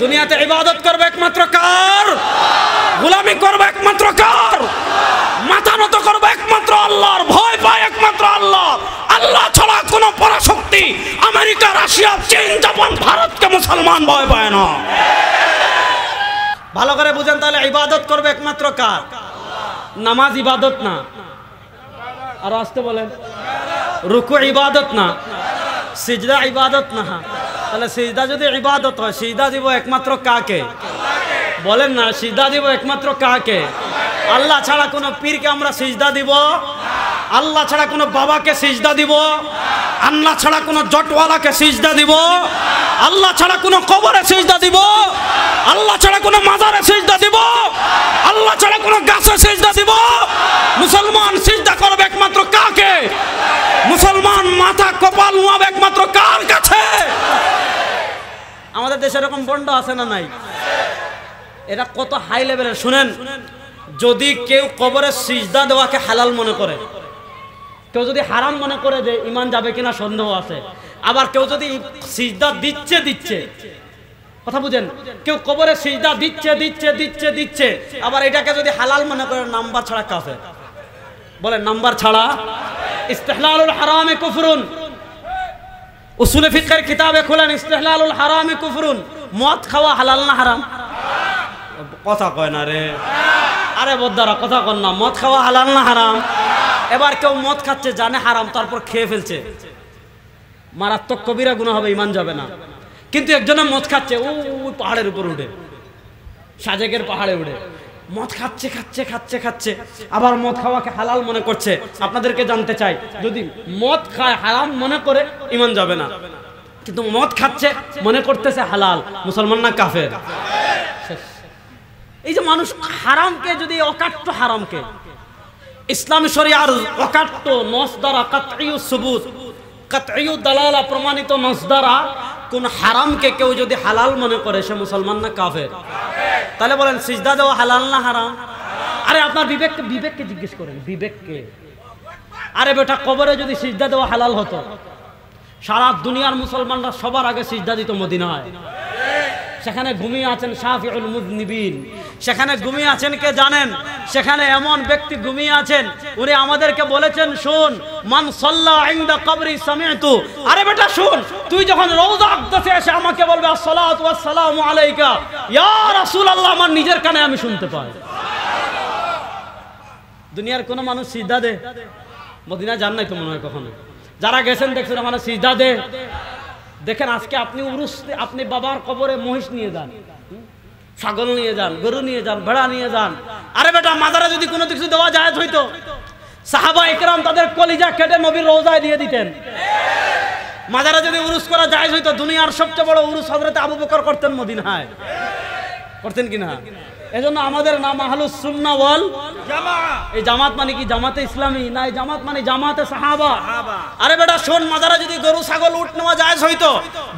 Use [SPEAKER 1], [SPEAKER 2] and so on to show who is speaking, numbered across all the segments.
[SPEAKER 1] দুনিয়াতে ইবাদত করবে একমাত্র কার? গোলামি করবে একমাত্র কার? মাথা নত করবে একমাত্র আল্লাহর, ভয় পায় একমাত্র আল্লাহ। আল্লাহ ছাড়া কোনো পরাশক্তি আমেরিকা, রাশিয়া, চীন, জাপান, ভারতকে মুসলমান ভয় পায় না। ভালো করে বুঝেন তাহলে ইবাদত করবে একমাত্র কার? নামাজ ইবাদত না, আর আসতে বলেন রুকু ইবাদত না, সিজদা ইবাদত না। তাহলে সিজদা যদি ইবাদত হয়, সিজদা দিব একমাত্র কাকে? বলেন না, সিজদা দিব একমাত্র কাকে? আল্লাহ ছাড়া কোনো পীরকে আমরা সিজদা দিব? আল্লাহ ছাড়া কোনো বাবাকে সিজদা দিব? আল্লাহ ছাড়া কোনো জটওয়ালাকে সিজদা দিব? আল্লাহ ছাড়া কোনো কবরে সিজদা দিব? আল্লাহ ছাড়া কোনো মাজারে সিজদা দিব? আল্লাহ ছাড়া কোনো গাছে সিজদা দিব? মুসলমান সিজদা করবে একমাত্র কাকে? মুসলমান মাথা কপাল নুয়াবে একমাত্র কার কাছে? আমাদের দেশে এরকম বন্ড আছে না নাই? এটা কত হাই লেভেলের শুনেন। যদি কেউ কবরে সিজদা দেওয়াকে হালাল মনে করে, কেউ যদি হারাম মনে করে যে ঈমান যাবে কিনা সন্দেহ আছে। আবার কেউ যদি সিজদা দিচ্ছে কথা বুঝেন, কেউ কবরে সিজদা দিচ্ছে আবার এটাকে যদি হালাল মনে করে, নাম্বার ছাড়া কাফের। বলেন নাম্বার ছাড়া। ইস্তিহলালুল হারামে কুফরুন, উসুলে ফিকহের কিতাবে খোলেন ইস্তিহলালুল হারামে কুফরুন। মদ খাওয়া হালাল না হারাম? কথা কয় না রে, আরে বদ্দারা কথা কন না। মদ খাওয়া হালাল না হারাম? এবার কেউ মদ খাচ্ছে, জানে হারাম, তারপর খেয়ে ফেলছে, মারাত্মক কবিরা গুনাহ হবে, ঈমান যাবে না। কিন্তু একজনে মদ খাচ্ছে, ওই পাহাড়ের উপর উঠে, সাজেকের পাহাড়ে উঠে মদ খাচ্ছে, আবার মদ খাওয়াকে হালাল মনে করছে। আপনাদেরকে জানতে চাই, যদি মদ খায় হারাম মনে করে, ঈমান যাবে না। কিন্তু মদ খাচ্ছে, মনে করতেছে হালাল, মুসলমান না কাফের? এই যে মানুষ হারামকে, যদি অকাট্য হারামকে ইসলামী শরিয়ার অকাট্য নস দ্বারা কাতঈউ সুবুত, কাতঈউ দালালা প্রমাণিত নস দ্বারা কোন হারামকে কেউ যদি হালাল মনে করে, সে মুসলমান না কাফের? তাহলে বলেন সিজদা দেওয়া হালাল না হারাম? আরে আপনার বিবেককে জিজ্ঞেস করেন, বিবেককে। আরে বেটা, কবরে যদি সিজদা দেওয়া হালাল হতো, সারা দুনিয়ার মুসলমানরা সবার আগে সিজদা দিত মদিনায়। সেখানে ঘুমিয়ে আছেন শাফিউল মুযনিবিন, সেখানে ঘুমিয়ে আছেন কে জানেন? সেখানে এমন ব্যক্তি ঘুমিয়ে আছেন, উনি আমাদেরকে বলেছেন, শুন, মান সাল্লা ইনদা কবরি সামি'তু। আরে বেটা শুন, তুই যখন রওজা আকদাসে এসে আমাকে বলবে আসসালাতু ওয়াসসালামু আলাইকা ইয়া রাসূলুল্লাহ, আমার নিজের কানে আমি শুনতে পাই। দুনিয়ার কোন মানুষ সিজদা দে? মদিনা যান নাই তো মনে হয় কখনো। যারা গেছেন দেখছেন মানে সিজদা দে। দেখেন আজকে আপনি উরুসে, আপনি বাবার কবরে মহিষ নিয়ে যান, ছাগল নিয়ে যান, গরু নিয়ে যান, ভেড়া নিয়ে যান। আরে বেটা, মাজারে যদি কোনো কিছু দেওয়া যায় হইতো, সাহাবা ইকরাম তাদের কলিজা কেটে নবীর রওজায় দিয়ে দিতেন। মাজারে যদি উরুস করা যায় হইতো, দুনিয়ার সবচেয়ে বড় উরুস হযরত আবু বকর করতেন মদিনায়, করতেন কিনা? এজন্য আমাদের নাম আহলুস সুন্নাহ ওয়াল জামাআহ। এই জামাত মানে কি? জামাতে ইসলামী না, এই জামাত মানে জামাতে সাহাবা। আরে বেটা শোন, মাজারে যদি গরু ছাগল উট নেওয়া যায় হইতো,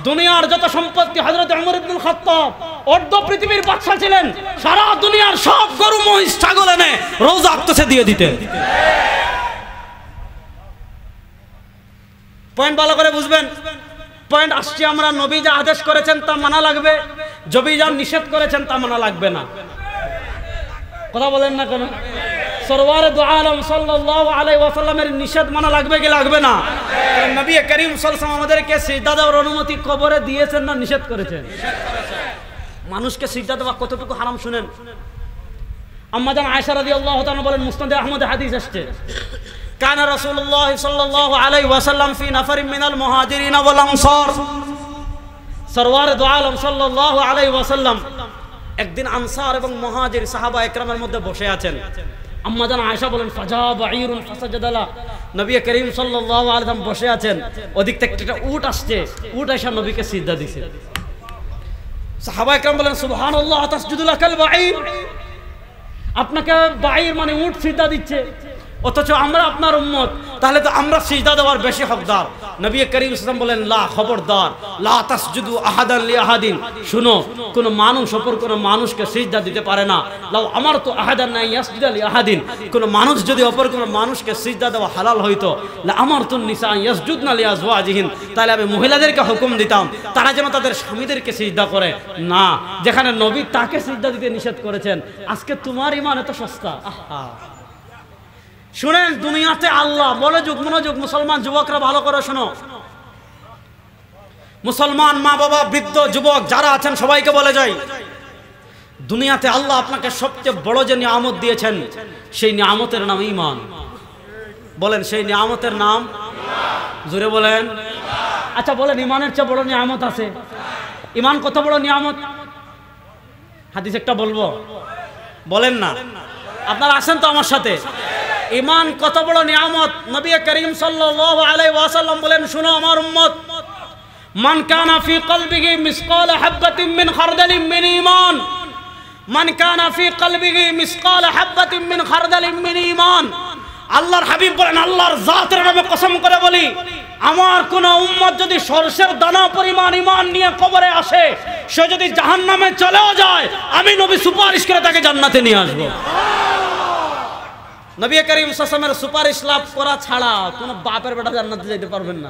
[SPEAKER 1] দুনিয়ার যত সম্পত্তি হযরত ওমর ইবনুল খাত্তাব অর্ধ পৃথিবীর বাদশা ছিলেন, সারা দুনিয়ার সব গরু মহিষ ছাগল এনে রওজা আকদাসে দিয়ে দিতেন। পয়েন্ট ভালো করে বুঝবেন। পয়েন্ট আসছে, আমরা নবী যা আদেশ করেছেন তা মানা লাগবে, নবী যা নিষেধ করেছেন তা মানা লাগবে না। কথা বলেন না কেন? সরওয়ারে দু আলম সাল্লাল্লাহু আলাইহি ওয়াসাল্লামের নিষেধ মানা লাগবে কি লাগবে না? নবী করিম সাল্লাল্লাহু আলাইহি ওয়াসাল্লাম আমাদেরকে সিজদা দেওয়ার অনুমতি কবরে দিয়েছেন না নিষেধ করেছেন? মানুষকে সিজদা দেওয়া কতটুকু হারাম শুনেন। আম্মা জান আয়েশা রাদিয়াল্লাহু তাআলা বলেন, মুসনাদে আহমদে হাদিস আসছে, কানা রাসূলুল্লাহ সাল্লাল্লাহু আলাইহি ওয়াসাল্লাম ফি নাফারিন মিনাল মুহাজিরিন ওয়াল আনসার। সরওয়ারে দু আলম সাল্লাল্লাহু আলাইহি ওয়াসাল্লাম একদিন আনসার এবং মুহাজির সাহাবা একরামের মধ্যে বসে আছেন। আম্মা জান আয়েশা বলেন, ফাজা বাঈরুন ফাসাজাদালা, নবী করিম সাল্লাল্লাহু আলাইহি ওয়াসাল্লাম বসে আছেন, ওদিক থেকে একটা উট আসছে, উট এসে নবীকে সিজদা দিছে। সাহাবা একরাম বলেন, সুবহানাল্লাহ, তাসজুদু লাকাল বাঈর। আপনাকে বাঈর মানে উট সিজদা দিচ্ছে, অথচ আমরা আপনার উম্মত, তাহলে তো আমরা সিজদা দেওয়ার বেশি হকদার। নবী করিম সাল্লাল্লাহু আলাইহি ওয়াসাল্লাম বলেন, লা, খবরদার, লা তাসজুদু আহাদান লিআহাদিন, শুনো, কোন মানুষ অপর কোন মানুষকে সিজদা দিতে পারে না। লাউ আমারতু আহাদান না ইয়াসজুদা লিআহাদিন, কোন মানুষ যদি অপর কোন মানুষকে সিজদা দেওয়া হালাল হইতো, লা আমারতুন নিসা ইয়াসজুদনা লিআজওয়াজিহিন, তাহলে আমি মহিলাদেরকে হুকুম দিতাম তারা যেন তাদের স্বামীদেরকে সিজদা করে না, যেখানে নবী তাকে সিজদা দিতে নিষেধ করেছেন। আজকে তোমার ঈমান এত সস্তা। আহা, শুনেন, দুনিয়াতে আল্লাহ, মনোযোগ মনোযোগ, মুসলমান যুবকরা ভালো করে শোনো, মুসলমান মা বাবা, বৃদ্ধ, যুবক যারা আছেন সবাইকে বলে যাই, দুনিয়াতে আল্লাহ আপনাকে সবচেয়ে বড় যে নিয়ামত দিয়েছেন, সেই নিয়ামতের নাম ঈমান। বলেন, সেই নিয়ামতের নাম? জোরে বলেন। আচ্ছা বলেন, ঈমানের চেয়ে বড় নিয়ামত আছে? ঈমান কত বড় নিয়ামত? হাদিস একটা বলবো, বলেন না? আপনারা আসেন তো আমার সাথে। ঈমান কত বড় নিয়ামত, নবী করিম সাল্লাল্লাহু আলাইহি ওয়াসাল্লাম বলেন, শুনো আমার উম্মত, মান কানা ফি কলবিহি মিসকাল হাববাতিন মিন খারদালিন মিন ঈমান, মান কানা ফি কলবিহি মিসকাল হাববাতিন মিন খারদালিন মিন ঈমান। আল্লাহর হাবিব বলেন, আল্লাহর জাতের নামে কসম করে বলি, আমার কোন উম্মত যদি সরষের দানা পরিমাণ ঈমান নিয়ে কবরে আসে, সে যদি জাহান্নামে চলেও যায়, আমি নবী সুপারিশ করে তাকে জান্নাতে নিয়ে আসব। নবী করিম সাল্লাল্লাহু আলাইহি ওয়াসাল্লামের সুপারিশ লাভ করা ছাড়া কোন বাপের বেটা জান্নাতে যেতে পারবেন না।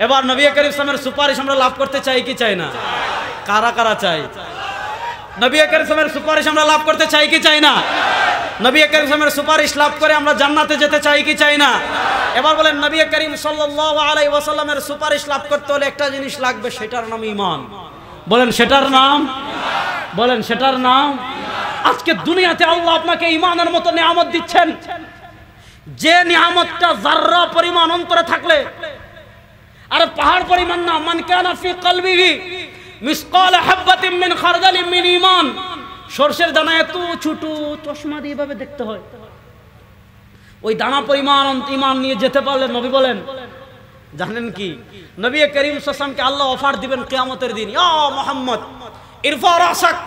[SPEAKER 1] এবার নবী করিম সাল্লাল্লাহু আলাইহি ওয়াসাল্লামের সুপারিশ আমরা লাভ করতে চাই কি চাই না? কারা কারা চাই? নবী করিম সাল্লাল্লাহু আলাইহি ওয়াসাল্লামের সুপারিশ আমরা লাভ করতে চাই কি চাই না? নবী করিম সাল্লাল্লাহু আলাইহি ওয়াসাল্লামের সুপারিশ লাভ করে আমরা জান্নাতে যেতে চাই কি চাই না? এবার বলেন, নবী করিম সাল্লাল্লাহু আলাইহি ওয়াসাল্লামের সুপারিশ লাভ করতে হলে একটা জিনিস লাগবে, সেটার নাম ঈমান। বলেন, সেটার নাম? বলেন, সেটার নাম? আজকে দুনিয়াতে আল্লাহ আপনাকে ঈমানের মতো নিয়ামত দিচ্ছেন, যে নিয়ামতটা যাররা পরিমাণ অন্তরে থাকলে, আর পাহাড় পরিমাণ না, মান কানা ফি কলবিহি মিসকাল হাববাতিন মিন খারদালিন মিন ঈমান, সরষের দানা এত ছোট, চশমা দিয়ে ভাবে দেখতে হয়, ওই দানা পরিমাণ ঈমান নিয়ে যেতে পারলে, নবী বলেন, জানেন কি, নবী করিম সাল্লাল্লাহু আলাইহি ওয়াসাল্লামকে আল্লাহ অফার দিবেন কিয়ামতের দিন, ইয়া মুহাম্মদ ইরফা রাসাক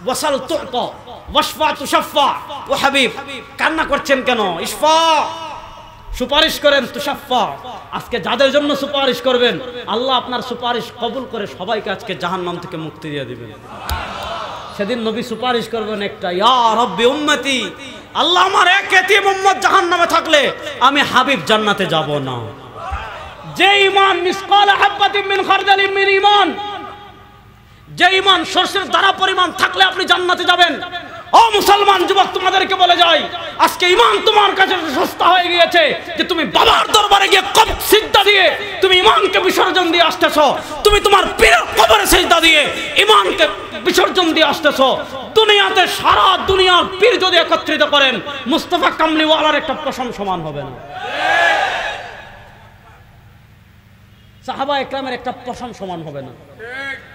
[SPEAKER 1] ওয়াসাল তুতা ওয়াশফা তুশাফা। ও হাবিব, কান্না করছেন কেন? ইশফা, সুপারিশ করেন, তুশাফা, আজকে যাদের জন্য সুপারিশ করবেন, আল্লাহ আপনার সুপারিশ কবুল করে সবাইকে আজকে জাহান্নাম থেকে মুক্তি দিয়ে দিবেন। সেদিন নবী সুপারিশ করবেন একটা, ইয়া রাব্বি উম্মতি, আল্লাহ আমার এক এতিম উম্মত জাহান্নামে থাকলে আমি হাবিব জান্নাতে যাব না। যে ঈমান মিসকাল হাববাতিন মিন খারদালিন মিন ঈমান, যে ঈমান সরষের দানা পরিমাণ থাকলে আপনি জান্নাতে যাবেন। ও মুসলমান যুবক, তোমাদেরকে বলে যাই, আজকে ঈমান তোমার কাছে সস্তা হয়ে গিয়েছে যে তুমি বাবার দরবারে গিয়ে সিজদা দিয়ে তুমি ঈমানকে বিসর্জন দিয়ে আসতেছো, তুমি তোমার পীরের কবরে সিজদা দিয়ে ঈমানকে বিসর্জন দিয়ে আসতেছো। দুনিয়াতে সারা দুনিয়ার পীর যদি একত্রিত করেন, মুস্তাফা কামলিওয়ালার একটা পশম সমান হবে না, সাহাবা একরামের একটা পশম সমান হবে না।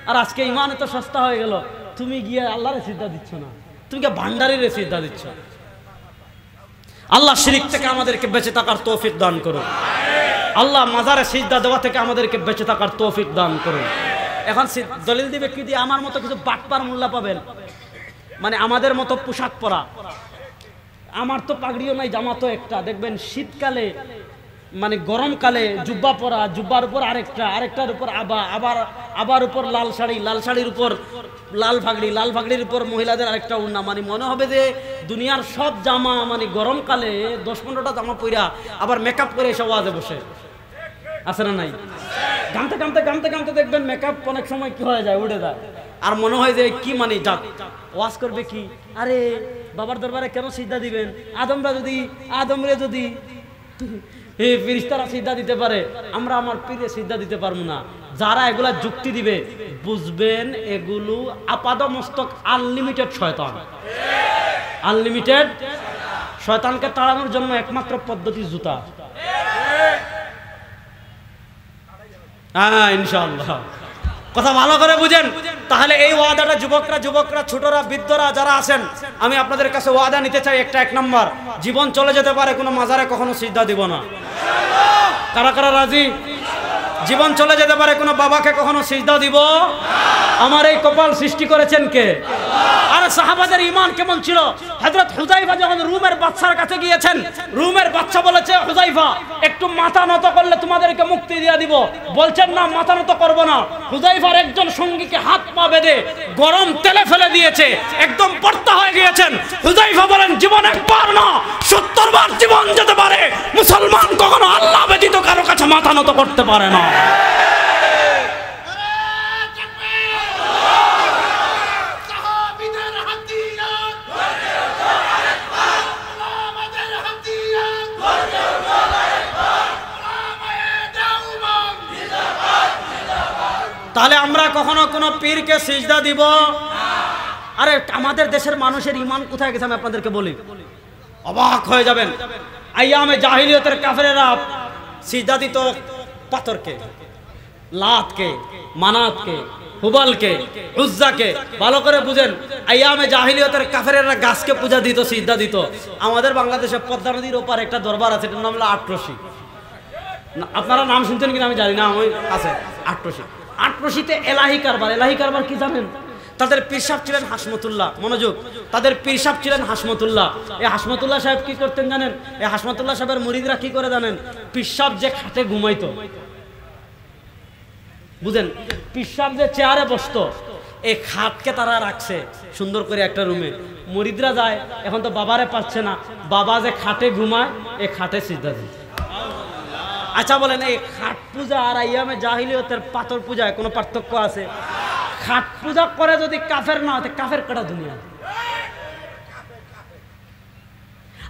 [SPEAKER 1] আর আজকে ঈমান এত সস্তা হয়ে গেল, তুমি গিয়ে আল্লাহরে সিজদা দিচ্ছ না, তুমি গিয়ে ভান্ডারির সিজদা দিচ্ছ। আল্লাহ শিরক থেকে আমাদেরকে বেঁচে থাকার তৌফিক দান করুন। আল্লাহ মাজারে সিজদা দেওয়া থেকে আমাদেরকে বেঁচে থাকার তৌফিক দান করুন। এখন দলিল দিবে কি দিয়ে? আমার মতো কিছু বাটপার মোল্লা পাবেন, মানে আমাদের মতো পোশাক পরা, আমার তো পাগড়িও নাই, জামাতো একটা, দেখবেন শীতকালে মানে গরমকালে জুব্বা পরা, জুব্বার উপর আরেকটা, আরেকটার উপর আবার উপর লাল শাড়ি, লাল শাড়ির উপর লাল ফাগড়ি, লাল ফাগড়ির উপর মহিলাদের আরেকটা উন্না, মানে মনে হবে যে দুনিয়ার সব জামা, মানে গরমকালে 10-15টা জামা পইরা আবার মেকআপ করে এসে ওয়াজে বসে আছে না নাই? গামতে গামতে গামতে গামতে দেখবেন মেকআপ অনেক সময় কি হয়ে যায়, উঠে যায়, আর মনে হয় যে কি মানে যাক ওয়াজ করবে কি, আরে বাবার দরবারে কেন সিজদা দিবেন? আদমরে যদি ফেরেশতারা সিজদা দিতে পারে, আমরা আমার পীরে সিজদা দিতে পারবো না। যারা এগুলা যুক্তি দিবে, বুঝবেন এগুলো আপাদমস্তক আনলিমিটেড শয়তান। আনলিমিটেড শয়তানকে তাড়ানোর জন্য একমাত্র পদ্ধতি জুতা। হ্যাঁ ইনশাআল্লাহ, কথা ভালো করে বুঝেন। তাহলে এই ওয়াদাটা যুবকরা, ছোটরা, বৃদ্ধরা যারা আছেন, আমি আপনাদের কাছে ওয়াদা নিতে চাই একটা, 1 নম্বর, জীবন চলে যেতে পারে, কোনো মাজারে কখনো সিজদা দিব না। কারা কারা রাজি? জীবন চলে যেতে পারে, কোনো বাবাকে কখনো সিজদা দিব? আমার এই কপাল সৃষ্টি করেছেন কে? আরে সাহাবাদের ঈমান কেমন ছিল? হযরত হুযায়ফা যখন রুমের বাদশার কাছে গিয়েছেন, রুমের বাদশা বলেছে, হুযায়ফা একটু মাথা নত করলে তোমাদেরকে মুক্তি দিয়ে দিব। বলছেন না, মাথা নত করব না। হুযায়ফার একজন সঙ্গীকে হাত পা বেঁধে গরম তেলে ফেলে দিয়েছে, একদম পর্দা হয়ে গিয়েছেন। হুযায়ফা বলেন, জীবন একবার না 70 বার জীবন যেতে পারে, মুসলমান কখনো আল্লাহ ব্যতীত কারো কাছে মাথা নত করতে পারে না। তাহলে আমরা কখনো কোনো পীরকে সিজদা দিব? আরে আমাদের দেশের মানুষের ঈমান কোথায় গেছে আমি আপনাদেরকে বলি, অবাক হয়ে যাবেন। আইয়ামে জাহিলিয়তের কাফেরেরা সিজদা দিত পাথরকে, লাতকে, মানাতকে, হুবালকে, উজ্জাকে। ভালো করে বুঝেন, আইয়ামে জাহিলিয়তের কাফেরেরা গাছকে পূজা দিত, সিজদা দিত। আমাদের বাংলাদেশে পদ্মা নদীর ওপারে একটা দরবার আছে, এটার নাম হলো আটরশি। আপনারা নাম শুনছেন কিনা আমি জানি না, আমি আছে আটরশি। আটরশিতে এলাহি কারবার। এলাহি কারবার কি জানেন? তাদের পীর সাহেব ছিলেন হাসমতুল্লাহ। মনোযোগ, তাদের পীর সাহেব ছিলেন হাসমতুল্লাহ। এই হাসমতুল্লাহ সাহেব কি করতেন জানেন? এই হাসমতুল্লাহ সাহেবের মুরিদরা কি করে জানেন? পীর সাহেব যে খাটে ঘুমাইতো, বুঝেন, পীর সাহেব যে চেয়ারে বসতো, এই খাটকে তারা রাখছে সুন্দর করে একটা রুমে। মুরিদরা যায়, এখন তো বাবারে পাচ্ছে না, বাবা যে খাটে ঘুমায়, এই খাটে সিজদা দিত। আচ্ছা বলেন, এই খাট পূজা আর আইয়ামে জাহিলিয়তের পাথর পূজায় কোনো পার্থক্য আছে? খাট পূজা করে যদি কাফের না হতে, কাফের কটা দুনিয়া।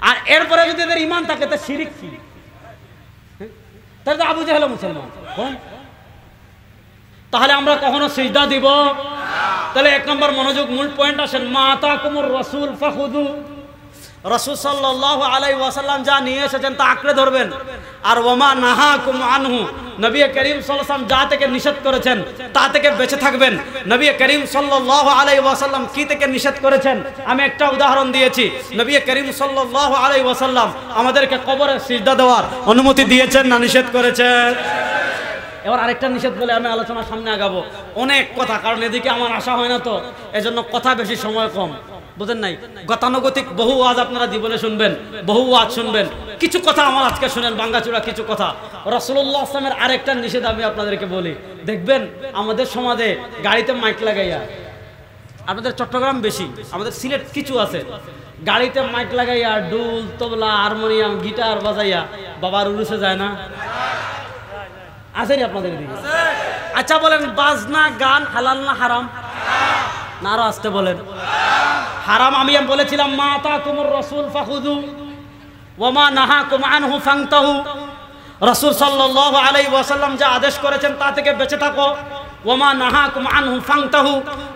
[SPEAKER 1] আর এরপরে যদি এদের ঈমান থাকে, তা শিরিক কি? তাহলে তো আবু জাহেল মুসলমান। তাহলে আমরা কখনো সিজদা দিব? তাহলে এক নম্বর মনোযোগ, মূল পয়েন্ট আসেন, মা আতাকুমুর রাসূল ফাখুযু। রাসূল সাল্লাল্লাহু আলাইহি ওয়াসাল্লাম যা নিয়ে এসেছেন তা আঁকড়ে ধরবেন। আর ওমা নাহাকুম আনহু, নবী করিম সাল্লাল্লাহু আলাইহি ওয়াসাল্লাম যা থেকে নিষেধ করেছেন তা থেকে বেঁচে থাকবেন। নবী করিম সাল্লাল্লাহু আলাইহি ওয়াসাল্লাম কি থেকে নিষেধ করেছেন আমি একটা উদাহরণ দিয়েছি। নবী করিম সাল্লাল্লাহু আলাইহি ওয়াসাল্লাম আমাদেরকে কবরে সিজদা দেওয়ার অনুমতি দিয়েছেন না নিষেধ করেছেন? এবার আরেকটা নিষেধ বলে আমি আলোচনার সামনে আগাবো। অনেক কথা, কারণ এদিকে আমার আশা হয় না, তো এজন্য কথা বেশি, সময় কম, বুঝেন নাই? গতানুগতিক বহু ওয়াজ আপনারা জীবনে শুনবেন, বহু ওয়াজ শুনবেন, কিছু কথা আমার আজকে শুনেন, ভাঙ্গাচোরা কিছু কথা। রাসূলুল্লাহ সাল্লাল্লাহু আরেকটা নিষেধ আমি আপনাদেরকে বলি। দেখবেন আমাদের সমাজে গাড়িতে মাইক লাগাইয়া, আপনাদের চট্টগ্রাম বেশি, আমাদের সিলেট কিছু আছে, গাড়িতে মাইক লাগাইয়া ডুল, তবলা, হারমোনিয়াম, গিটার বাজাইয়া বাবার উরুসে যায় না? আছে আপনাদের দিকে? আচ্ছা বলেন, বাজনা গান হালাল না হারাম? না আরো আসতে বলেন। হারাম। আমি বলেছিলাম, মা আতাকুমুর রাসূল ফাখুযু ওয়া মা নাহাকুম আনহু ফান্তাহু। রাসূল সাল্লাল্লাহু আলাইহি ওয়াসাল্লাম যা আদেশ করেছেন তা থেকে বেঁচে থাকো। ওয়া মা নাহাকুম আনহু ফান্তাহু,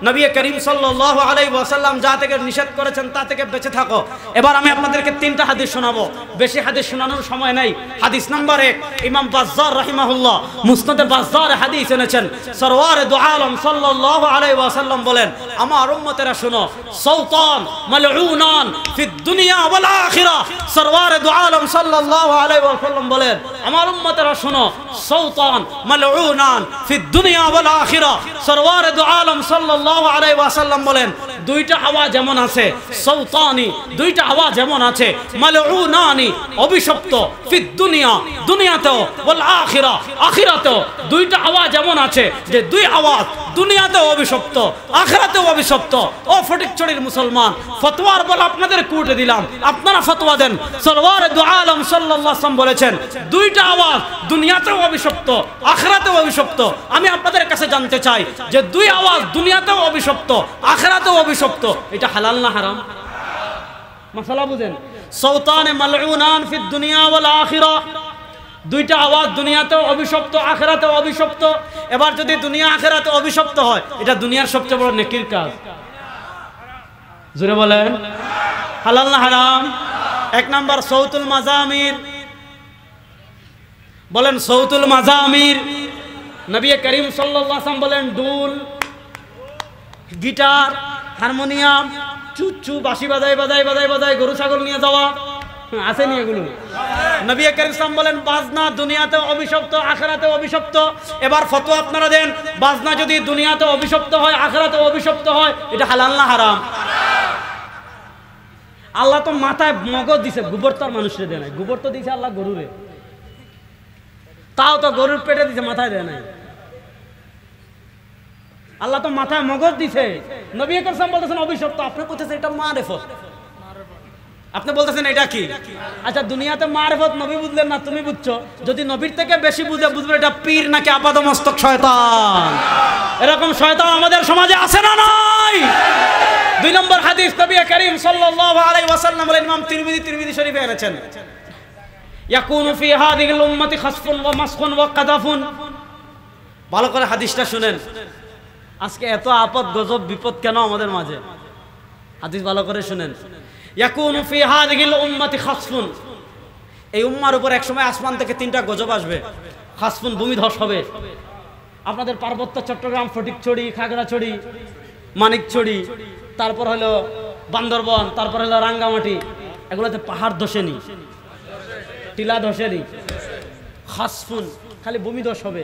[SPEAKER 1] নবী করিম সাল্লাল্লাহু আলাইহি ওয়াসাল্লাম যা থেকে নিষেধ করেছেন তা থেকে বেঁচে থাকো। এবার আমি আপনাদেরকে 3টা হাদিস শোনাবো, বেশি হাদিস শোনানোর সময় নাই। হাদিস নাম্বার 1, ইমাম বাজ্জার রাহিমাহুল্লাহ মুসনাদে বাজ্জার হাদিস এনেছেন। সরওয়ারে দু আলম সাল্লাল্লাহু আলাইহি ওয়াসাল্লাম বলেন, আমার উম্মতেরা শুনো, সাওতান মালউনান ফিদ দুনিয়া ওয়াল আখিরাহ। সরওয়ারে দু আলম সাল্লাল্লাহু আলাইহি ওয়াসাল্লাম বলেন, আমার উম্মতেরা শুনো, সাওতান মালউনান ফিদ দুনিয়া ওয়াল আখিরাহ। সরওয়ারে দু আলম সাল্লাল্লাহু আলাইহি ওয়াসাল্লাম বলেন, দুইটা আওয়াজ যেমন আছে, সাওতানি দুইটা আওয়াজ যেমন আছে, মালউনানি অভিশপ্ত, ফিদ দুনিয়া দুনিয়াতেও, ওয়াল আখিরাহ আখিরাতেও দুইটা আওয়াজ যেমন আছে, যে দুই আওয়াজ দুনিয়াতেও অভিশপ্ত, আখিরাতেও অভিশপ্ত। ও ফটিকছড়ির মুসলমান, ফতোয়ার বল আপনাদের কোর্টে দিলাম, আপনারা ফতোয়া দেন। সরওয়ারে দু আলম সাল্লাল্লাহু আলাইহি ওয়াসাল্লাম বলেছেন, দুইটা আওয়াজ দুনিয়াতেও অভিশপ্ত, আখিরাতেও অভিশপ্ত। আমি আপনাদের কাছে জানতে চাই যে দুই আওয়াজ দুনিয়াতেও অভিশপ্ত, আখিরাতেও অভিশপ্ত, এটা হালাল না হারাম? মাসালা বুঝেন। সাওতানে মালউনান ফিদ দুনিয়া ওয়াল আখিরাহ, দুইটা আওয়াজ দুনিয়াতেও অভিশপ্ত, আখিরাতেও অভিশপ্ত। এবার যদি দুনিয়া আখিরাতে অভিশপ্ত হয়, এটা দুনিয়ার সবচেয়ে বড় নেকির কাজ। জোরে বলেন, হালাল না হারাম? 1 নাম্বার সৌতুল মাজামির, বলেন সৌতুল মাজামির। নবী করিম সাল্লাল্লাহু আলাইহি ওয়াসাল্লাম বলেন, দুল, গিটার, হারমোনিয়াম, চুচু, বাঁশি বাজায় বাজায় বাজায় বাজায় গরু ছাগল নিয়ে যাওয়া, আসেনি এগুলো? নবী করিম সাল্লাল্লাহু আলাইহি ওয়াসাল্লাম বলেন বাজনা দুনিয়াতে অভিশপ্ত, আখিরাতে অভিশপ্ত। এবার ফতোয়া আপনারা দেন, বাজনা যদি দুনিয়াতে অভিশপ্ত হয়, আখিরাতে অভিশপ্ত হয়, এটা হালাল না হারাম? আল্লাহ তো মাথায় মগজ দিছে, গোবর তো আর মানুষরে দেয় নাই। গোবর তো দিছে আল্লাহ গরুরে, তাও তো গরুর পেটে দিছে, মাথায় দেয় নাই। আল্লাহ তো মাথায় মগজ দিছে। নবী করিম সাল্লাল্লাহু আলাইহি ওয়াসাল্লাম বলতেছেন অভিশপ্ত, আপনি বলতেছেন এটা মারিফত, আপনি বলতেছেন এটা কি? আচ্ছা, দুনিয়াতে মারিফত নবী বুঝলেন না, তুমি বুঝছো। যদি নবীর থেকে বেশি বুঝবে এটা পীর নাকি আপাদমস্তক শয়তান। এরকম শয়তান আমাদের সমাজে আছে না নাই? 2 নম্বর হাদিস, নবী করিম সাল্লাল্লাহু আলাইহি ওয়াসাল্লাম বলেন, ইমাম তিরমিজি শরীফে এনেছেন, ইয়াকুনু ফি হাযিহিল উম্মতি খাসফুন ওয়া মাসখুন ওয়া কাযাফুন। ভালো করে হাদিসটা শুনেন। আজকে এত আপদ গজব বিপদ কেন আমাদের মাঝে? হাদিস ভালো করে শুনেন। ইয়াকুনু ফি হাযিহিল উম্মতি খাসফুন, এই উম্মার উপর একসময় আসমান থেকে 3টা গজব আসবে। খাসফুন, ভূমিধস হবে। আপনাদের পার্বত্য চট্টগ্রাম, ফটিকছড়ি, খাগড়াছড়ি, মানিকছড়ি, তারপর হলো বান্দরবন, তারপর হলো রাঙ্গামাটি, এগুলোতে পাহাড় ধসেনি, টিলা ধসেনি। খাসফুন, খালি ভূমিধস হবে।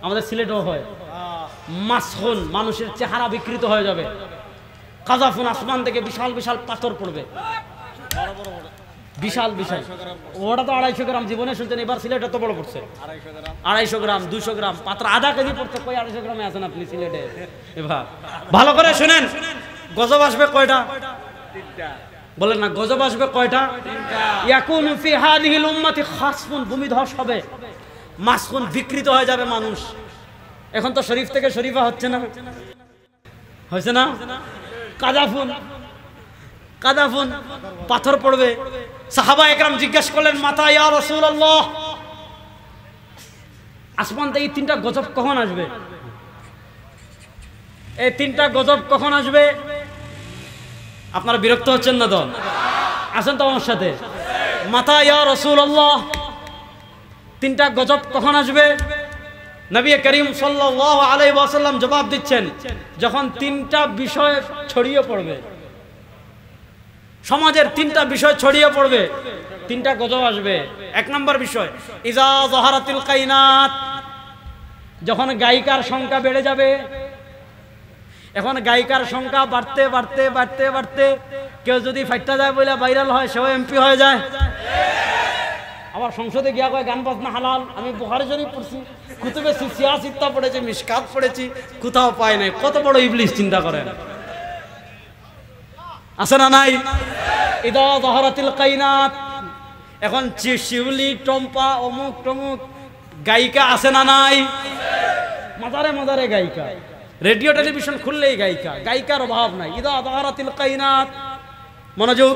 [SPEAKER 1] আমাদের সিলেটও হয়। মাসখুন, মানুষের চেহারা বিকৃত হয়ে যাবে। কাযাফুন, আসমান থেকে বিশাল বিশাল পাথর পড়বে, বিশাল বিশাল। ওটা তো 250 গ্রাম, জীবনে শুনছেন, এবার সিলেটে তো বড় পড়ছে 250 গ্রাম, 200 গ্রাম পাথর, আধা কেজি পড়ছে। কই 250 গ্রামে আছেন আপনি সিলেটে? এবার ভালো করে শুনেন, গজব আসবে কয়টা? 3টা। বলেন না, গজব আসবে কয়টা? 3টা। ইয়াকুনু ফি হাযিহিল উম্মতি খাসফুন, ভূমিধস হবে। মাসখুন, বিকৃত হয়ে যাবে মানুষ। এখন তো শরীফ থেকে শরীফা হচ্ছে না, হয়েছে না? কাযাফুন, কাযাফুন, পাথর পড়বে। সাহাবা একরাম জিজ্ঞেস করলেন, মাতা ইয়া রাসূলুল্লাহ, আসমান থেকে 3টা গজব কখন আসবে? এই 3টা গজব কখন আসবে? আপনারা বিরক্ত হচ্ছেন না তো? আসেন তো আমার সাথে। মাতা ইয়া রাসূলুল্লাহ, 3টা গজব কখন আসবে? নবী করিম সাল্লাল্লাহু আলাইহি ওয়াসাল্লাম জবাব দিচ্ছেন, যখন 3টা বিষয় ছড়িয়ে পড়বে, সমাজের 3টা বিষয় ছড়িয়ে পড়বে, 3টা গজব আসবে। 1 নম্বর বিষয়, ইজা যাহারাতিল কায়নাত, যখন গায়িকার সংখ্যা বেড়ে যাবে। এখন গায়িকার সংখ্যা বাড়তে বাড়তে বাড়তে বাড়তে কেউ যদি ফাইটটা যায় বলে ভাইরাল হয়, সেও এমপি হয়ে যায়। আবার সংসদে গিয়া কয় গান বাজনা হালাল। আমি বুখারী শরীফ পড়ছি, কুতুবে সিয়াসিত্তা পড়েছি, মিশকাত পড়েছি, কোথাও পাই নাই। কত বড় ইবলিস, চিন্তা করেন। আছে না নাই? ইদা যাহারাতিল কায়নাত, এখন শিউলি, টম্পা, অমুক টমুক গায়িকা আছে না নাই? মাজারে মাজারে গায়িকা, রেডিও টেলিভিশন খুললেই গায়িকা, গায়িকার অভাব নাই। ইদা যাহারাতিল কায়নাত, মনোযোগ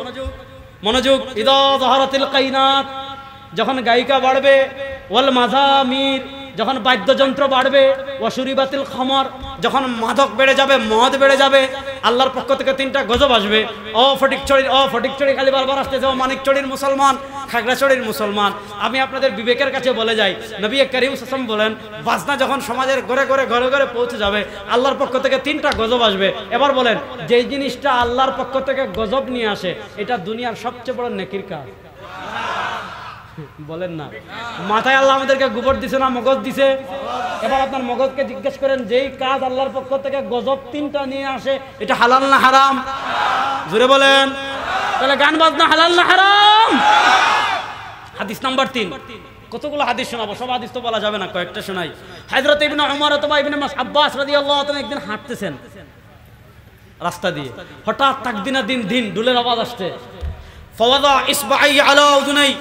[SPEAKER 1] মনোযোগ, ইদা যাহারাতিল কায়নাত, যখন গায়িকা বাড়বে, ওয়াল মাযামির, যখন বাদ্যযন্ত্র বাড়বে, ওয়াশুরিবাতিল খামর, যখন মাদক বেড়ে যাবে, মদ বেড়ে যাবে, আল্লাহর পক্ষ থেকে 3টা গজব আসবে। ও ফটিকছড়ি খালি বারবার আসতেছে, ও মানিকছড়ির মুসলমান, খাগড়াছড়ির মুসলমান। আমি আপনাদের বিবেকের কাছে বলে যাই, নবী করিম সাল্লাল্লাহু আলাইহি ওয়াসাল্লাম বলেন, বাজনা যখন সমাজের ঘরে ঘরে ঘরে ঘরে পৌঁছে যাবে, আল্লাহর পক্ষ থেকে 3টা গজব আসবে। এবার বলেন, যেই জিনিসটা আল্লাহর পক্ষ থেকে গজব নিয়ে আসে, এটা দুনিয়ার সবচেয়ে বড় নেকির কাজ। বলেন না? মাথায় আল্লাহ আমাদেরকে গোবর দিছে না মগজ দিছে? এবার আপনার মগজকে জিজ্ঞেস করেন, যেই কাজ আল্লাহর পক্ষ থেকে গজব 3টা নিয়ে আসে, এটা হালাল না হারাম? জোরে বলেন। তাহলে গান বাজনা হালাল না হারাম? হাদিস নাম্বার 3। কতগুলো হাদিস শোনাবো, সব হাদিস তো বলা যাবে না, কয়েকটা শোনাই। হযরত ইবনে উমর অথবা ইবনে আব্বাস রাদিয়াল্লাহু তাআলা একদিন হাঁটতেছেন রাস্তা দিয়ে, হঠাৎ তাকদিনা দিন দিন ডুলের আওয়াজ আসছে। ফাওয়াদা ইসবাই আলা উযুনাই,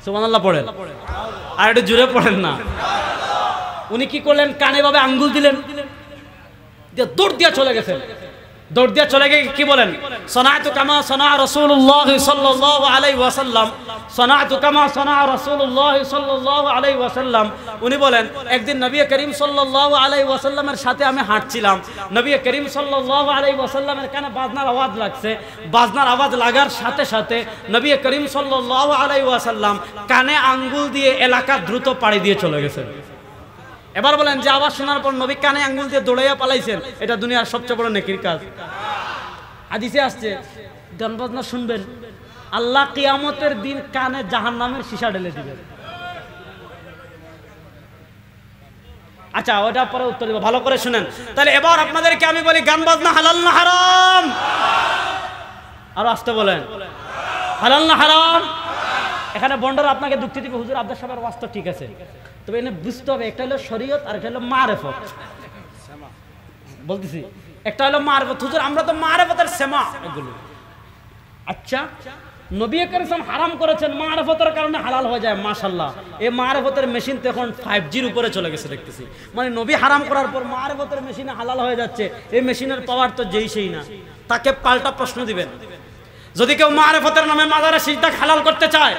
[SPEAKER 1] সুবহানাল্লাহ পড়েন, আর একটু জোরে পড়েন না। উনি কি করলেন? কানে ভাবে আঙ্গুল দিলেন, দিয়ে দৌড় দিয়া চলে গেছেন। দৌড় দিয়া চলে গিয়ে কি বলেন? সনাআতু কামা সনা রাসূলুল্লাহ সাল্লাল্লাহু আলাইহি ওয়াসাল্লাম, সনাআতু কামা সনা রাসূলুল্লাহ সাল্লাল্লাহু আলাইহি ওয়াসাল্লাম। উনি বলেন, একদিন নবী করিম সাল্লাল্লাহু আলাইহি ওয়াসাল্লামের সাথে আমি হাঁটছিলাম। নবী করিম সাল্লাল্লাহু আলাইহি ওয়াসাল্লামের কানে বাজনার আওয়াজ লাগছে। বাজনার আওয়াজ লাগার সাথে সাথে নবী করিম সাল্লাল্লাহু আলাইহি ওয়াসাল্লাম কানে আঙ্গুল দিয়ে এলাকা দ্রুত পাড়ি দিয়ে চলে গেছেন। এবার বলেন, যে আওয়াজ শোনার পর নবী কানে আঙ্গুল দিয়ে দৌড়াইয়া পালাইছেন, এটা দুনিয়ার সবচেয়ে বড় নেকির কাজ। হাদিসে আসছে, গান বাজনা শুনবেন, আল্লাহ কিয়ামতের দিন কানে জাহান্নামের সীসা ঢেলে দিবেন। আচ্ছা ওটা পরে উত্তর দিব, ভালো করে শুনেন। তাহলে এবার আপনাদেরকে আমি বলি, গান বাজনা হালাল না হারাম? আরো আসতে বলেন, হালাল না হারাম? এখানে বন্ডার আপনাকে যুক্তি দিবে, হুজুর আব্দুল সাহেবের ওয়াজ তো ঠিক আছে, তবে এনে বুঝতে হবে একটা হলো শরীয়ত আর একটা হলো মারেফত। বলতেছি একটা হলো মারেফত, হুজুর আমরা তো মারেফতের সেমা এগুলো। আচ্ছা নবী করিম হারাম করেছেন, মারেফতের কারণে হালাল হয়ে যায়, মাশাআল্লাহ। এই মারেফতের মেশিন তো এখন 5Gর উপরে চলে গেছে দেখতেছি। মানে নবী হারাম করার পর মারেফতের মেশিনে হালাল হয়ে যাচ্ছে। এই মেশিনের পাওয়ার তো যেই সেই না। তাকে পাল্টা প্রশ্ন দিবেন, যদি কেউ মারেফতের নামে মাজারে সিজদা হালাল করতে চায়,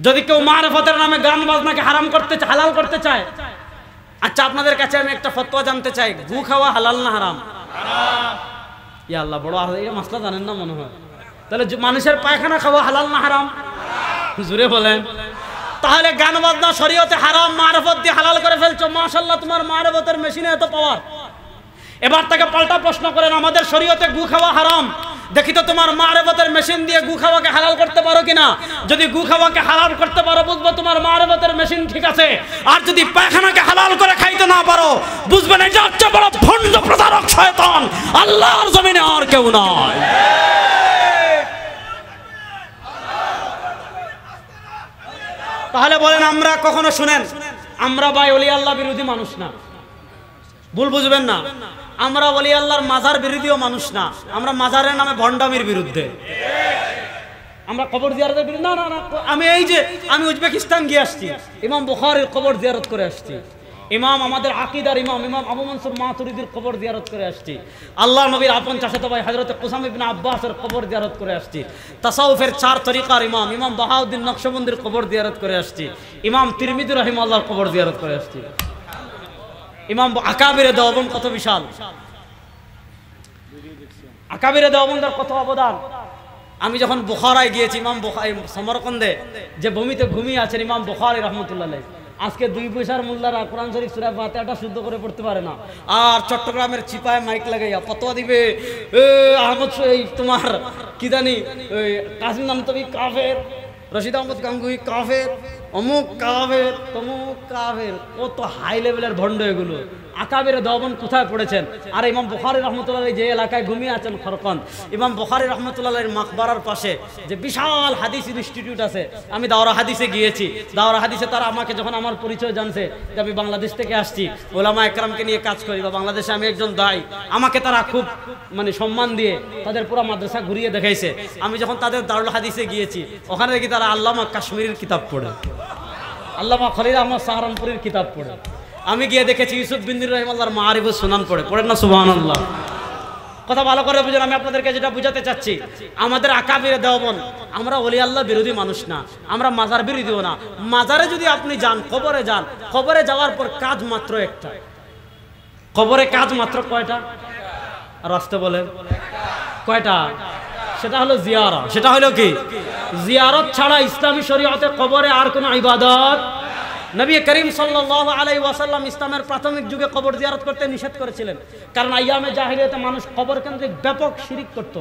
[SPEAKER 1] যদি কেউ মারেফতের নামে গান বাজনাকে হারাম করতে হালাল করতে চায়, আচ্ছা আপনাদের কাছে আমি একটা ফতোয়া জানতে চাই, গু খাওয়া হালাল না হারাম? ইয়া আল্লাহ, বড় এই মাসলা জানেন না মনে হয়। তাহলে মানুষের পায়খানা খাওয়া হালাল না হারাম? জুড়ে বলেন। তাহলে গান বাজনা শরীয়তে হারাম, মারেফত দিয়ে হালাল করে ফেলছো, মাশাআল্লাহ তোমার মারেফতের মেশিনে এত পাওয়ার। এবার তাকে পাল্টা প্রশ্ন করেন, আমাদের শরীয়তে গু খাওয়া হারাম, দেখি তো তোমার মারেফতের মেশিন দিয়ে গু খাওয়াকে হালাল করতে পারো কিনা। যদি গু খাওয়াকে হালাল করতে পারো, বুঝবো তোমার মারেফতের মেশিন ঠিক আছে। আর যদি পায়খানাকে হালাল করে খাইতে না পারো, বুঝবেন এটা হচ্ছে বড় ভণ্ড প্রতারক শয়তান, আল্লাহর জমিনে আর কেউ নয়। তাহলে বলেন আমরা কখনো শুনেন, আমরা ভাই ওলি আল্লাহ বিরোধী মানুষ না, ভুল বুঝবেন না। আমরা ওলি আল্লাহর মাজার বিরোধীও মানুষ না, আমরা মাজারের নামে ভণ্ডামির বিরুদ্ধে, আমরা কবর জিয়ারতের বিরুদ্ধে না। না না, আমি উজবেকিস্তান গিয়ে আসছি, ইমাম বুখারীর কবর জিয়ারত করে আসছি, ইমাম আমাদের আকীদার ইমাম আবু মনসুর মাতুরিদির কবর জিয়ারত করে আসছি, আল্লাহ নবীর আপন চাচাতো ভাই হযরত কুসাম ইবনে আব্বাসের কবর জিয়ারত করে আসছি, তাসাউফের 4 তরিকার ইমাম বাহাউদ্দিন নকশবন্দির কবর জিয়ারত করে আসছি, ইমাম তিরমিজি রাহিমাহুল্লাহর কবর জিয়ারত করে আসছি। ইমাম আকাবিরে দেওবন্দ কত বিশাল, আকাবিরে দেওবন্দের কত অবদান। আমি যখন বুখারায় গিয়েছি, ইমাম বুখারী সমরকন্দে যে ভূমিতে ঘুমিয়ে আছেন ইমাম বুখারী রাহমাতুল্লাহ আলাইহি, আজকে 2 পয়সার মোল্লারা কোরআন শরীফ সূরা ফাতিহাটা শুদ্ধ করে পড়তে পারে না, আর চট্টগ্রামের চিপায় মাইক লাগাইয়া ফতোয়া দিবে, আহমদ তোমার কি জানি কাসিম নামতবি কাফের, রশিদ আহমদ গাঙ্গুহি কাফের, অমুক কাফের, তমুক কাফের। কত হাই লেভেলের ভণ্ড এগুলো। আকাবিরে দেওবন্দ কোথায় পড়েছেন? আর ইমাম বুখারী রাহমাতুল্লাহ আলাইহি যে এলাকায় ঘুমিয়ে আছেন খরকন, ইমাম বুখারী রাহমাতুল্লাহ আলাইহির মাকবারার পাশে যে বিশাল হাদিস ইনস্টিটিউট আছে, আমি দাওরা হাদিসে গিয়েছি। দাওরা হাদিসে তারা আমাকে যখন আমার পরিচয় জানছে যে আমি বাংলাদেশ থেকে আসছি, ওলামা একরামকে নিয়ে কাজ করি বা বাংলাদেশে আমি একজন দায়ী, আমাকে তারা খুব মানে সম্মান দিয়ে তাদের পুরো মাদ্রাসা ঘুরিয়ে দেখাইছে। আমি যখন তাদের দারুল হাদিসে গিয়েছি, ওখানে দেখি তারা আল্লামা কাশ্মীরের কিতাব পড়ে, আল্লামা খলিল আহমদ সাহারানপুরের কিতাব পড়ে। আমি গিয়ে দেখেছি ইউসুফ বিন রাহিমাহুল্লাহর মাআরিফুস সুনান পড়েন না, সুবহানাল্লাহ। কথা ভালো করে বুঝুন, আমি আপনাদেরকে যেটা বুঝাতে চাচ্ছি, আমাদের আকাবিরে দেওবন্দ, আমরা ওলি আল্লাহ বিরোধী মানুষ না, আমরা মাজার বিরোধীও না। মাজারে যদি আপনি যান, কবরে যান, কবরে যাওয়ার পর কাজ মাত্র একটা, কবরে কাজ মাত্র কয়টা? আর আসতে বলেন কয়টা? সেটা হলো জিয়ারা। সেটা হলো কি? জিয়ারত ছাড়া ইসলামী শরীয়তে কবরে আর কোনো ইবাদত। নবী করিম সাল্লাল্লাহু আলাইহি ওয়াসাল্লাম ইসলামের প্রাথমিক যুগে কবর জিয়ারত করতে নিষেধ করেছিলেন, কারণ আইয়ামে জাহিলিয়াতে মানুষ কবর কেন্দ্রিক ব্যাপক শিরিক করত।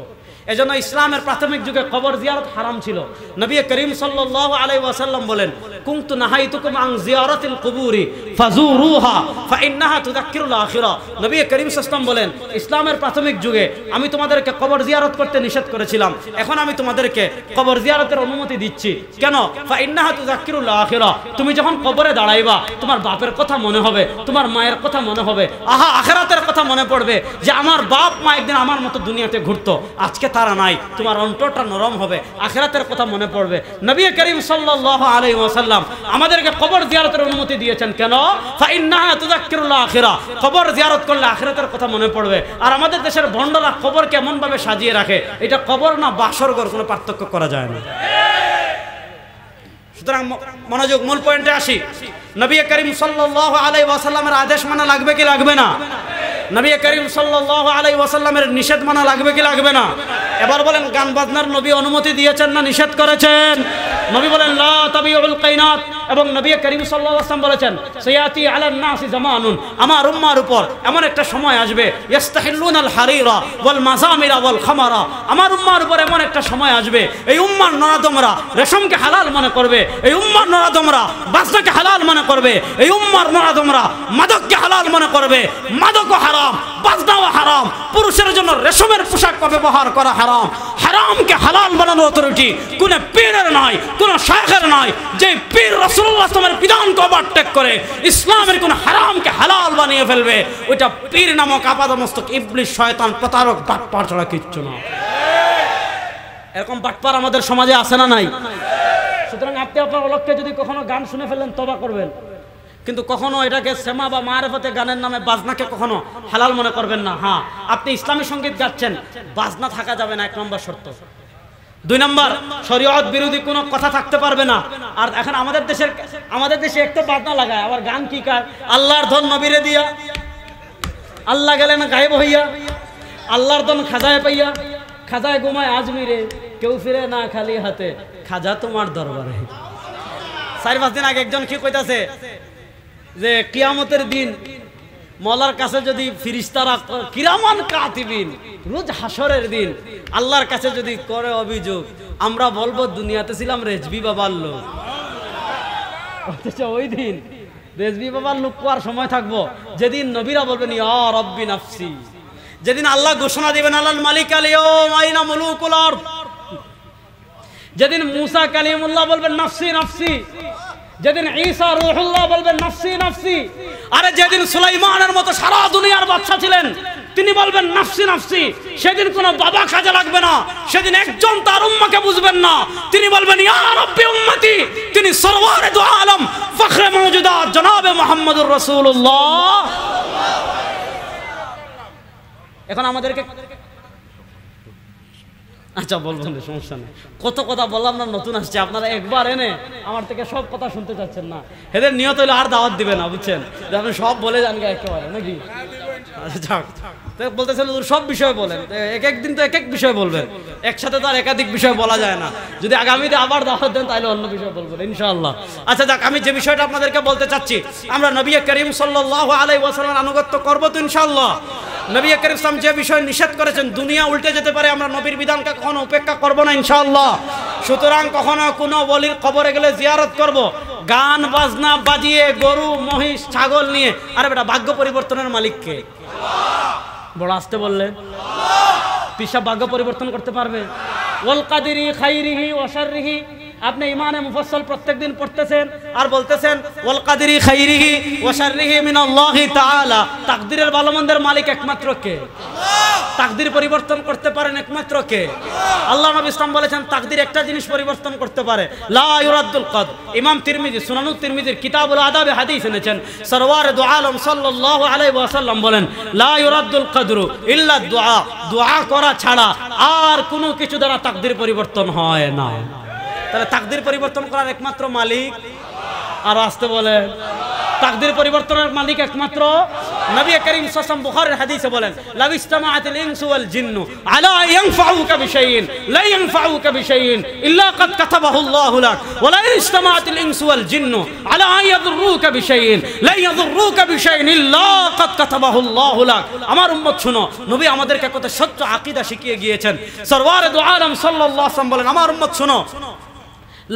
[SPEAKER 1] এজন্য ইসলামের প্রাথমিক যুগে কবর জিয়ারত হারাম ছিল। নবী করিম সাল্লাল্লাহু আলাইহি ওয়াসাল্লাম বলেন, কুনতু নাহাইতুকুম আন জিয়ারাতিল কুবুরি ফাজুরুহা ফাইন্নাহা তুযাক্কিরুল আখিরা। নবী করিম সাল্লাল্লাহু আলাইহি ওয়াসাল্লাম বলেন, ইসলামের প্রাথমিক যুগে আমি তোমাদেরকে কবর জিয়ারত করতে নিষেধ করেছিলাম, এখন আমি তোমাদেরকে কবর জিয়ারতের অনুমতি দিচ্ছি। কেন? ফাইন্নাহা তুযাক্কিরুল আখিরা। তুমি যখন কবরে দাঁড়াইবা, তোমার বাপের কথা মনে হবে, তোমার মায়ের কথা মনে হবে, আহা আখিরাতের কথা মনে পড়বে যে আমার বাপ মা একদিন আমার মতো দুনিয়াতে ঘুরতো, আজকে তারা নাই। তোমার অন্তরটা নরম হবে, আখিরাতের কথা মনে পড়বে। নবী করিম সাল্লাল্লাহু আলাইহি ওয়াসাল্লাম আমাদেরকে কবর জিয়ারতের অনুমতি দিয়েছেন। কেন? ফাইন্নাহা তুযাক্কিরুল আখিরা। কবর জিয়ারত করলে আখিরাতের কথা মনে পড়বে। আর আমাদের দেশের ভণ্ডরা কবর কেমন ভাবে সাজিয়ে রাখে, এটা কবর না বাসরঘর, কোনো পার্থক্য করা যায় না। সুতরাং মনোযোগ, মূল পয়েন্টে আসি। নবী করিম সাল্লাল্লাহু আলাইহি ওয়াসাল্লামের আদেশ মানা লাগবে কি লাগবে না? নবী করিম সাল্লাল্লাহু আলাইহি ওয়াসাল্লামের নিষেধ মানা লাগবে কি লাগবে না? এবার বলেন, গান বাজনার নবী অনুমতি দিয়েছেন না নিষেধ করেছেন? নবী বলেন, লা তাবিউল কাইনাত এবং নবী করিম সাল্লাল্লাহু আলাইহি ওয়াসাল্লাম বলেছেন সায়াতি আলান নাসি জামানুন, আমার উম্মার উপর এমন একটা সময় আসবে ইস্তাহিল্লুনাল হারিরা ওয়াল মাযামিরা ওয়াল খামারা, আমার উম্মার উপর এমন একটা সময় আসবে এই উম্মার নরাদমরা রেশমকে হালাল মনে করবে, এই উম্মার নরাদমরা বাজনাকে হালাল মনে করবে, এই উম্মার নরাদমরা মাদককে হালাল মনে করবে। মাদকও হারাম, বাজনাও হারাম, পুরুষের জন্য রেশমের পোশাক ব্যবহার করা হারাম। হারামকে হালাল বানানোর অথরিটি কোন পীরের নয়, কোন শায়খের নয়। যে পীর রাসূলুল্লাহ সাল্লাল্লাহু আলাইহি ওয়াসাল্লামের বিধানকে ওভারটেক করে ইসলামের কোন হারামকে হালাল বানিয়ে ফেলবে, ওইটা পীর নামক আপাদমস্তক ইবলিস, শয়তান, প্রতারক, বাটপার ছাড়া কিচ্ছু না। এরকম বাটপার আমাদের সমাজে আছে না নাই? সুতরাং আপনি আপনার অলক্ষ্যে যদি কখনো গান শুনে ফেলেন তওবা করবেন, কিন্তু কখনো এটাকে সেমা বা মারেফতে গানের নামে বাজনাকে কখনো হালাল মনে করবেন না। হ্যাঁ, আপনি ইসলামী সঙ্গীত গাচ্ছেন, বাজনা থাকা যাবে না, 1 নম্বর শর্ত। 2 নম্বর, শরীয়ত বিরোধী কোনো কথা থাকতে পারবে না। আর এখন আমাদের দেশে একটা বাজনা লাগায়, আবার গান কি কার, আল্লাহর ধন নবীরে দিয়া, আল্লাহ গেলেন গায়েব হইয়া, আল্লাহর ধন খাজায় পাইয়া, খাজায় ঘুমায় আজমিরে, কেউ ফিরে না খালি হাতে, খাজা তোমার দরবারে। 4-5 দিন আগে একজন কি কইতাছে যে কিয়ামতের দিন মওলার কাছে যদি ফেরেশতারা কিরামান কাতিবিন, রোজ হাসরের দিন আল্লাহর কাছে যদি করে অভিযোগ, আমরা বলবো দুনিয়াতে ছিলাম রেজবি বাবার লোক। অথচ ওই দিন রেজবি বাবার লোক কোয়ার সময় থাকবো যেদিন নবীরা বলবেন ইয়া রাব্বি নাফসি, যেদিন আল্লাহ ঘোষণা দিবেন আলাল মালিক আল ইয়াউম আইনা মুলুকুল আরদ, যেদিন মুসা কালিমুল্লাহ বলবেন নাফসি নাফসি, যেদিন ঈসা রূহুল্লাহ বলবেন নাফসি নাফসি, আরে যেদিন সুলাইমানের মতো সারা দুনিয়ার বাদশা ছিলেন তিনি বলবেন নাফসি নাফসি, সেদিন কোনো বাবা কাজে লাগবে না, সেদিন একজন তার উম্মাকে বুঝবেন না, তিনি বলবেন ইয়া রাব্বি উম্মতি, তিনি সরওয়ারে দু আলম ফখরে মওজুদাত জনাবে মুহাম্মদুর রাসূলুল্লাহ। এখন আমাদেরকে আচ্ছা বলবেন, সমস্যা নেই, কত কথা বললাম না, নতুন আসছে, আপনারা একবার এনে আমার থেকে সব কথা শুনতে চাচ্ছেন না, এদের নিয়ত হইলে আর দাওয়াত দিবে না, বুঝছেন, যে আপনি সব বলে যান একেবারে নাকি। বলতেছেন সব বিষয় বলেন, এক দিন তো এক বিষয় বলবেন, একসাথে তো আর একাধিক বিষয় বলা যায় না, যদি আগামীতে আবার দাওয়াত দেন তাহলে অন্য বিষয় বলবেন ইনশাআল্লাহ। আচ্ছা যাক, আমি যে বিষয়টা আপনাদেরকে বলতে চাচ্ছি, আমরা নবী করিম সাল্লাল্লাহু আলাইহি ওয়াসাল্লামের আনুগত্য করব তো ইনশাআল্লাহ। নবী করিম সাল্লাল্লাহু যে বিষয় নিষেধ করেছেন, দুনিয়া উল্টে যেতে পারে, আমরা নবীর বিধানকে কখনো উপেক্ষা করব না ইনশাআল্লাহ। সুতরাং কখনো কোনো ওলির কবরে গেলে জিয়ারত করব, গান বাজনা বাজিয়ে গরু মহিষ ছাগল নিয়ে, আরে বেটা ভাগ্য পরিবর্তনের মালিক কে? বড় আসতে বললেন, পিসা ভাগ্য পরিবর্তন করতে পারবে? ওয়াল কাদিরি খাইরিহি ওয়া শাররিহি, আপনি ইমানে মুফাসসাল প্রত্যেকদিন পড়তেছেন আর বলতেছেন ওয়াল কাদিরি খাইরিহি ওয়া শাররিহি মিনাল্লাহি তাআলা, তাকদীরের ভালো মন্দের মালিক একমাত্র কে? তাকদীর পরিবর্তন করতে পারেন একমাত্র কে? আল্লাহ নবী ইসলাম বলেছেন তাকদীর একটা জিনিস পরিবর্তন করতে পারে, লা ইউরাদ্দুল কদ। ইমাম তিরমিজি সুনানুত তিরমিজির কিতাবুল আদাবে হাদিস এনেছেন, সরওয়ারে দু আলম সাল্লাল্লাহু আলাইহি ওয়াসাল্লাম বলেন লা ইউরাদ্দুল কদরু ইল্লা দুআ, দোয়া করা ছাড়া আর কোনো কিছু দ্বারা তাকদীর পরিবর্তন হয় না। তাহলে তাকদীর পরিবর্তন করার একমাত্র মালিক, আর আসতে বলেন তাকদীর পরিবর্তনের মালিক একমাত্র নবী করিম সাল্লাল্লাহু আলাইহি ওয়াসাল্লাম বুখারীর হাদিসে বলেন লাউ ইসতামাআতিল ইনসু ওয়াল জিন্নু আলা ইয়ানফাউকা বিশাইইন লা ইয়ানফাউকা বিশাইইন ইল্লা ক্বাদ কাতাবাহু আল্লাহু লাক ওয়া লা ইসতামাআতিল ইনসু ওয়াল জিন্নু আলা ইয়াদুররুকা বিশাইইন লা ইয়াদুররুকা বিশাইইন ইল্লা ক্বাদ কাতাবাহু আল্লাহু লাক। আমার উম্মত শুনো, নবী আমাদেরকে কত সত্য আকীদা শিখিয়ে গিয়েছেন। সরওয়ারে দু আলম সাল্লাল্লাহু আলাইহি ওয়াসাল্লাম বলেন, আমার উম্মত শুনো,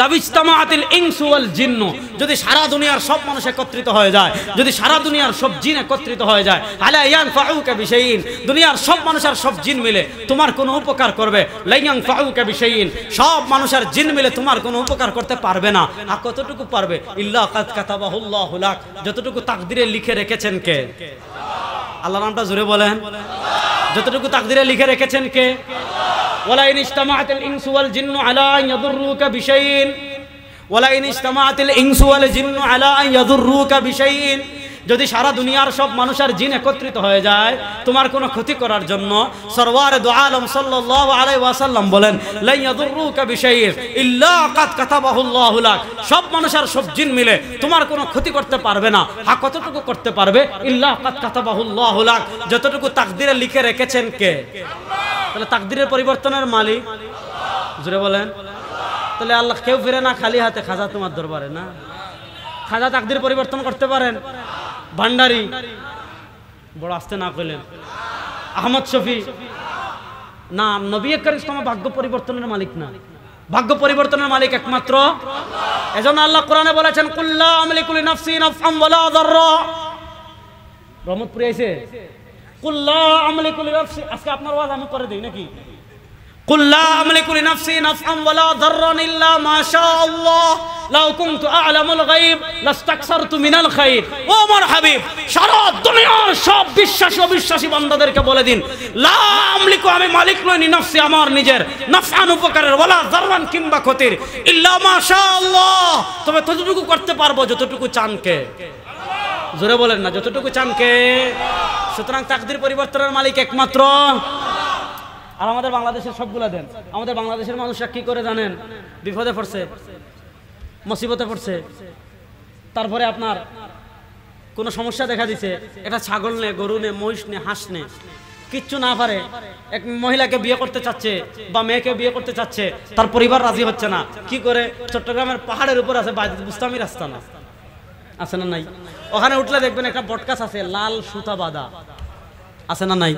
[SPEAKER 1] লাবিজতামাআতিল ইনসু ওয়াল জিন্নু, যদি সারা দুনিয়ার সব মানুষ একত্রিত হয়ে যায়, যদি সারা দুনিয়ার সব জিন একত্রিত হয়ে যায়, আলা ইয়ানফাউকা বিশাইইন, দুনিয়ার সব মানুষ আর সব জিন মিলে তোমার কোনো উপকার করবে, লা ইয়ানফাউকা বিশাইইন, সব মানুষ আর জিন মিলে তোমার কোনো উপকার করতে পারবে না। আর কতটুকু পারবে? ইল্লা ক্বাদ কাতাবাহু আল্লাহু লাক, যতটুকু তাকদীরে লিখে রেখেছেন কে? আল্লাহর নামটা জোরে বলেন। যতটুকু তাকদীরে লিখে রেখেছেন কে? ওয়ালা ইন ইজতামাআতিল ইনসু ওয়াল জিন্নু আলা আন ইয়াদুররুকা বিশাইইন, ওয়ালা ইন ইজতামাআতিল ইনসু ওয়াল জিন্নু আলা আন ইয়াদুররুকা বিশাইইন, যদি সারা দুনিয়ার সব মানুষ আর জিন একত্রিত হয়ে যায় তোমার কোনো ক্ষতি করার জন্য, সরওয়ারে দু আলম সাল্লাল্লাহু আলাইহি ওয়াসাল্লাম বলেন লা ইয়াদুররুকা বিশাইইন ইল্লা ক্বাদ কাতাবাহু আল্লাহু লাক, সব মানুষ আর সব জিন মিলে তোমার কোনো ক্ষতি করতে পারবে না। হ্যাঁ, কতটুকু করতে পারবে? ইল্লা ক্বাদ কাতাবাহু আল্লাহু লাক, যতটুকু তাকদীরে লিখে রেখেছেন কে? তাহলে তাকদীরের পরিবর্তনের মালিক জোরে বলেন। তাহলে আল্লাহ কেউ ফিরে না খালি হাতে, খাজা তোমার দরবারে না। খাজা তাকদির পরিবর্তন করতে পারেন? ভান্ডারি বড় আসতে না কইলেন। আহমদ শফি না, নবী করিম সাল্লাল্লাহু ভাগ্য পরিবর্তনের মালিক না, ভাগ্য পরিবর্তনের মালিক একমাত্র। এজন্য আল্লাহ কোরআনে বলেছেন কুল্লা আমলিকু লিনাফসি নাফআন ওয়ালা দাররা। রহমতপুরে আইছে কুল্লা আমলিকু লিনাফসি। আজকে আপনার ওয়াজ আমি করে দেই নাকি? কুল্লা আমলিকু লিনাফসি নাফআন ওয়ালা দাররান ইল্লা মা শাআল্লাহ লাউ কুনতু আ'লামুল গায়ব লাস্তাকসারতু মিনাল খায়র। ও আমার হাবিব, সারা দুনিয়ার সব বিশ্বাসী অবিশ্বাসী বান্দাদেরকে বলে দিন, লা আমলিকু, আমি মালিক নই, লিনাফসি, আমার নিজের, নাফআন উপকারের, ওয়ালা দাররান কিংবা ক্ষতির, ইল্লা মা শাআল্লাহ, তবে ততটুকু করতে পারবো যতটুকু চান কে। জোরে বলেন না, যতটুকু চান কে। সুতরাং তাকদির পরিবর্তনের মালিক একমাত্র। আর আমাদের বাংলাদেশের সবগুলা দেন, আমাদের বাংলাদেশের মানুষরা কি করে জানেন? বিপদে পড়ছে, মুসিবতে পড়ছে, তারপরে আপনার কোনো সমস্যা দেখা দিছে, এটা ছাগল নে, গরু নে, মহিষ নে, হাঁস নে, কিচ্ছু না পারে, এক মহিলাকে বিয়ে করতে চাচ্ছে বা মেয়েকে বিয়ে করতে চাচ্ছে, তার পরিবার রাজি হচ্ছে না। কি করে? চট্টগ্রামের পাহাড়ের উপর আছে বুস্তামি রাস্তা, না আছে না নাই? ওখানে উঠলে দেখবেন একটা বটগাছ আছে, লাল সুতা বাঁধা, আছে না নাই?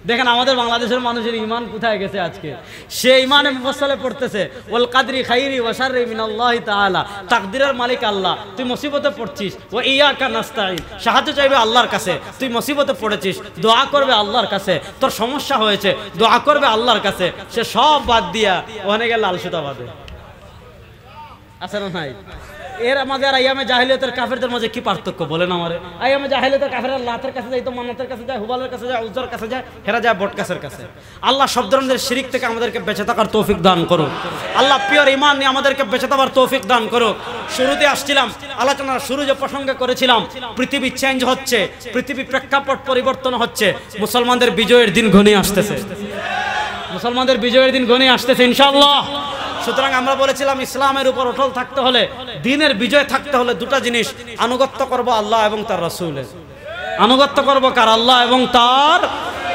[SPEAKER 1] দেখেন আমাদের বাংলাদেশের মানুষের ঈমান কোথায় গেছে আজকে। সে ঈমানে মুফাসসালে পড়তেছে ওয়াল কাদরি খাইরি ওয়া শাররি মিনাল্লাহি তাআলা, তাকদীরের মালিক আল্লাহ। তুই মুসিবতে পড়ছিস, ওয়া ইয়াকা নাস্তাঈন, সাহায্য চাইবে আল্লাহর কাছে। তুই মুসিবতে পড়েছিস, দোয়া করবে আল্লাহর কাছে। তোর সমস্যা হয়েছে, দোয়া করবে আল্লাহর কাছে। সে সব বাদ দিয়া ওখানে গিয়ে লাল সুতা বাঁধে, আছে না নাই? এর মাঝে আর আইয়ামে জাহিলিয়াতের কাফেরদের মাঝে কি পার্থক্য বলেন আমারে? আইয়ামে জাহিলিয়াতের কাফেররা লাতের কাছে যায়, তো মান্নাতের কাছে যায়, হুবালের কাছে যায়, উজ্জার কাছে যায়, হেরা যায় বটগাছের কাছে। আল্লাহ সব ধরনের শিরিক থেকে আমাদেরকে বেঁচে থাকার তৌফিক দান করুন। আল্লাহ পিওর ঈমান নিয়ে আমাদেরকে বেঁচে থাকার তৌফিক দান করুক। শুরুতে আসছিলাম, আলোচনার শুরু যে প্রসঙ্গে করেছিলাম, পৃথিবী চেঞ্জ হচ্ছে, পৃথিবী প্রেক্ষাপট পরিবর্তন হচ্ছে, মুসলমানদের বিজয়ের দিন ঘনিয়ে আসতেছে, মুসলমানদের বিজয়ের দিন ঘনিয়ে আসতেছে ইনশাআল্লাহ। সুতরাং আমরা বলেছিলাম ইসলামের উপর অটল থাকতে হলে, দ্বীনের বিজয় থাকতে হলে দুটা জিনিস, আনুগত্য করব আল্লাহ এবং তার রাসূলের। আনুগত্য করব কার? আল্লাহ এবং তার।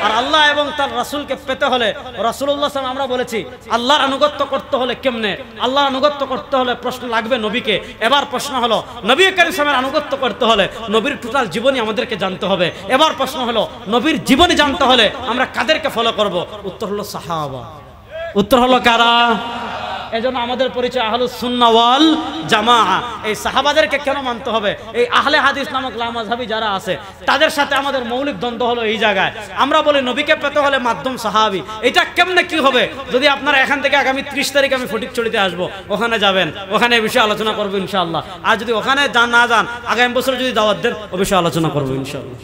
[SPEAKER 1] আর আল্লাহ এবং তার রাসূলকে পেতে হলে রাসূলুল্লাহ সাল্লাল্লাহু আলাইহি ওয়াসাল্লাম, আমরা বলেছি আল্লাহর আনুগত্য করতে হলে কেমনে? আল্লাহর আনুগত্য করতে হলে প্রশ্ন লাগবে নবীকে। এবার প্রশ্ন হলো, নবী করিম সাল্লাল্লাহু আলাইহি ওয়াসাল্লামের আনুগত্য করতে হলে নবীর টোটাল জীবনী আমাদেরকে জানতে হবে। এবার প্রশ্ন হলো, নবীর জীবনী জানতে হলে আমরা কাদেরকে ফলো করব? উত্তর হলো সাহাবা। উত্তর হলো কারা? এজন্য আমাদের পরিচয় আহলুস সুন্নাহ ওয়াল জামাআহ। এই সাহাবাদেরকে কেন মানতে হবে? এই আহলে হাদিস নামক লামাযহাবী যারা আছে, তাদের সাথে আমাদের মৌলিক দ্বন্দ্ব হলো এই জায়গায়। আমরা বলি নবীকে পেতে হলে মাধ্যম সাহাবী। এটা কেমনে কি হবে? যদি আপনারা এখান থেকে আগামী 30 তারিখ আমি ফটিকছড়িতে আসবো, ওখানে যাবেন, ওখানে এই বিষয়ে আলোচনা করবো ইনশাআল্লাহ। আর যদি ওখানে না যান, আগামী বছর যদি দাওয়াত দেন, ও বিষয়ে আলোচনা করবো ইনশাআল্লাহ।